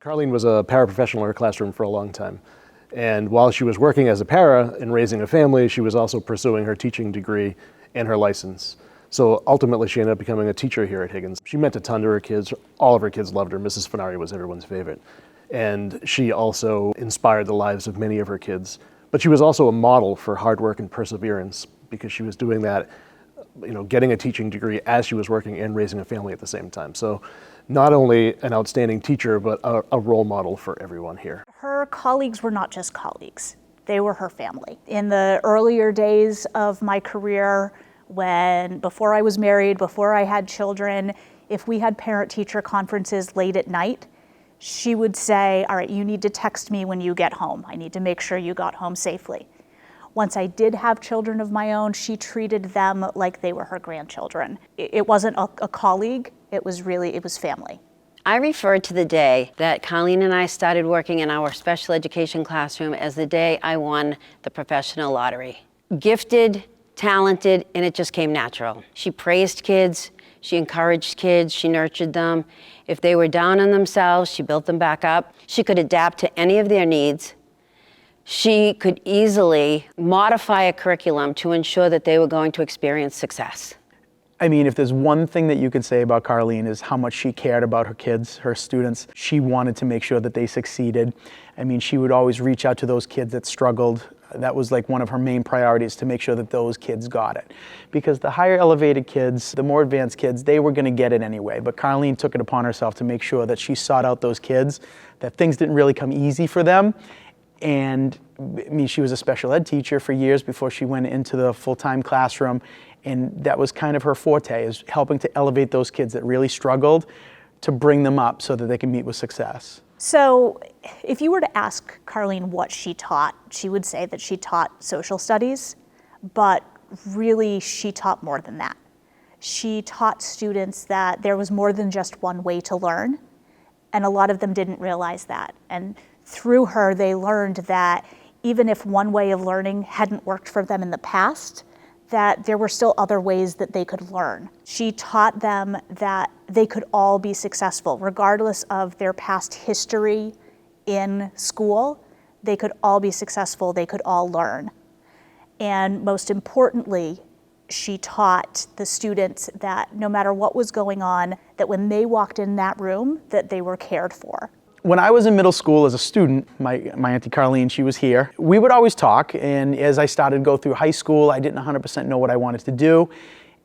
Karlyne was a paraprofessional in her classroom for a long time. And while she was working as a para and raising a family, she was also pursuing her teaching degree and her license. So ultimately she ended up becoming a teacher here at Higgins. She meant a ton to her kids. All of her kids loved her. Mrs. Furnari was everyone's favorite. And she also inspired the lives of many of her kids. But she was also a model for hard work and perseverance because she was doing that, getting a teaching degree as she was working and raising a family at the same time. So not only an outstanding teacher, but a role model for everyone here. Her colleagues were not just colleagues, they were her family. In the earlier days of my career, before I was married, before I had children, if we had parent-teacher conferences late at night, she would say, all right, you need to text me when you get home. I need to make sure you got home safely. Once I did have children of my own, she treated them like they were her grandchildren. It wasn't a colleague, it was family. I refer to the day that Karlyne and I started working in our special education classroom as the day I won the professional lottery. Gifted, talented, and it just came natural. She praised kids, she encouraged kids, she nurtured them. If they were down on themselves, she built them back up. She could adapt to any of their needs. She could easily modify a curriculum to ensure that they were going to experience success. I mean, if there's one thing that you could say about Karlyne is how much she cared about her kids, her students. She wanted to make sure that they succeeded. I mean, she would always reach out to those kids that struggled. That was like one of her main priorities, to make sure that those kids got it. Because the higher elevated kids, the more advanced kids, they were gonna get it anyway. But Karlyne took it upon herself to make sure that she sought out those kids, that things didn't really come easy for them. And I mean, she was a special ed teacher for years before she went into the full-time classroom. And that was kind of her forte, is helping to elevate those kids that really struggled to bring them up so that they can meet with success. So if you were to ask Karlyne what she taught, she would say that she taught social studies, but really she taught more than that. She taught students that there was more than just one way to learn, and a lot of them didn't realize that. And through her, they learned that even if one way of learning hadn't worked for them in the past, that there were still other ways that they could learn. She taught them that they could all be successful, regardless of their past history in school. They could all be successful, they could all learn. And most importantly, she taught the students that no matter what was going on, that when they walked in that room, that they were cared for. When I was in middle school as a student, my Auntie Karlyne, she was here. We would always talk, and as I started to go through high school, I didn't 100% know what I wanted to do.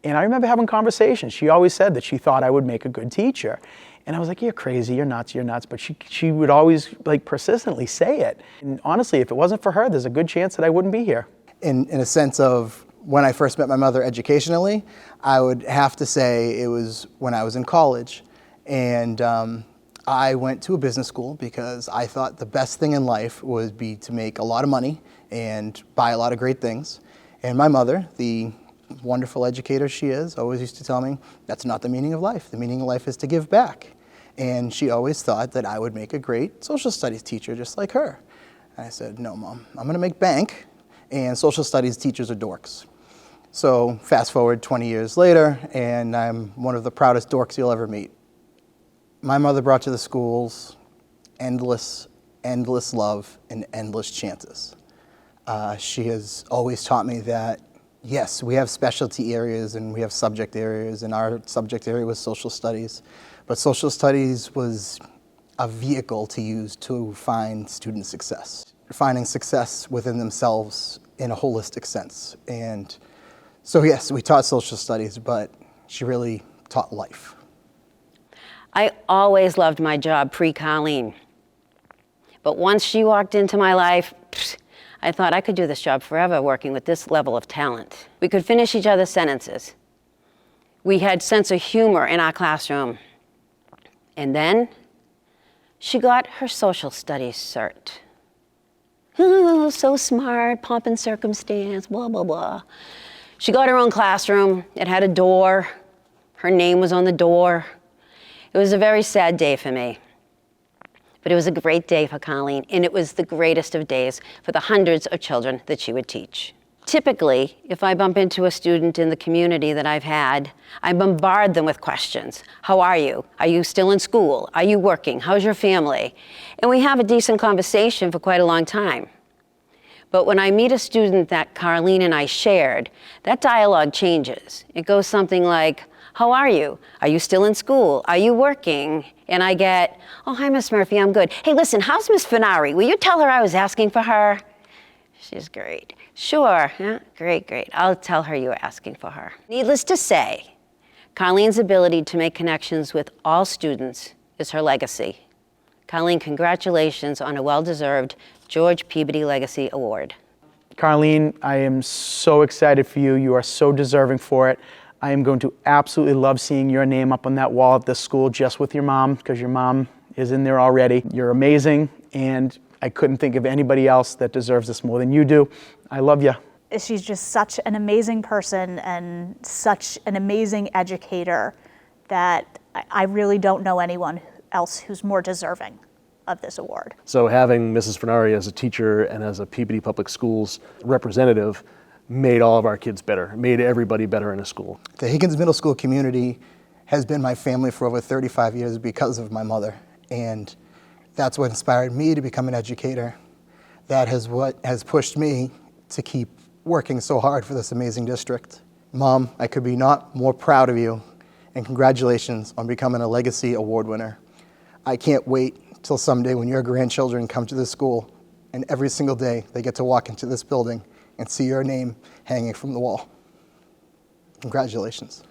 And I remember having conversations. She always said that she thought I would make a good teacher. And I was like, you're crazy, you're nuts. But she would always persistently say it. And honestly, if it wasn't for her, there's a good chance that I wouldn't be here. In a sense of when I first met my mother educationally, I would have to say it was when I was in college. And I went to a business school because I thought the best thing in life would be to make a lot of money and buy a lot of great things. And my mother, the wonderful educator she is, always used to tell me, that's not the meaning of life. The meaning of life is to give back. And she always thought that I would make a great social studies teacher just like her. And I said, no, Mom, I'm gonna make bank, and social studies teachers are dorks. So fast forward 20 years later, and I'm one of the proudest dorks you'll ever meet. My mother brought to the schools endless love and endless chances. She has always taught me that, yes, we have specialty areas and we have subject areas, and our subject area was social studies, but social studies was a vehicle to use to find student success, finding success within themselves in a holistic sense. And so yes, we taught social studies, but she really taught life. I always loved my job pre-Karlyne. But once she walked into my life, I thought I could do this job forever working with this level of talent. We could finish each other's sentences. We had sense of humor in our classroom. And then she got her social studies cert. Oh, so smart, pomp and circumstance, blah, blah, blah. She got her own classroom. It had a door. Her name was on the door. It was a very sad day for me, but it was a great day for Karlyne, and it was the greatest of days for the hundreds of children that she would teach. Typically, if I bump into a student in the community that I've had, I bombard them with questions. How are you? Are you still in school? Are you working? How's your family? And we have a decent conversation for quite a long time. But when I meet a student that Karlyne and I shared, that dialogue changes. It goes something like, how are you? Are you still in school? Are you working? And I get, oh, hi, Miss Murphy, I'm good. Hey, listen, how's Miss Furnari? Will you tell her I was asking for her? She's great. Sure, yeah, great. I'll tell her you were asking for her. Needless to say, Karlyne's ability to make connections with all students is her legacy. Karlyne, congratulations on a well-deserved George Peabody Legacy Award. Karlyne, I am so excited for you. You are so deserving for it. I am going to absolutely love seeing your name up on that wall at this school just with your mom, because your mom is in there already. You're amazing, and I couldn't think of anybody else that deserves this more than you do. I love you. She's just such an amazing person and such an amazing educator that I really don't know anyone else who's more deserving of this award. So having Mrs. Furnari as a teacher and as a Peabody Public Schools representative made all of our kids better, made everybody better in a school. The Higgins Middle School community has been my family for over 35 years because of my mother, and that's what inspired me to become an educator. That is what has pushed me to keep working so hard for this amazing district. Mom, I could be not more proud of you, and congratulations on becoming a Legacy Award winner. I can't wait till someday when your grandchildren come to this school and every single day they get to walk into this building and see your name hanging from the wall. Congratulations.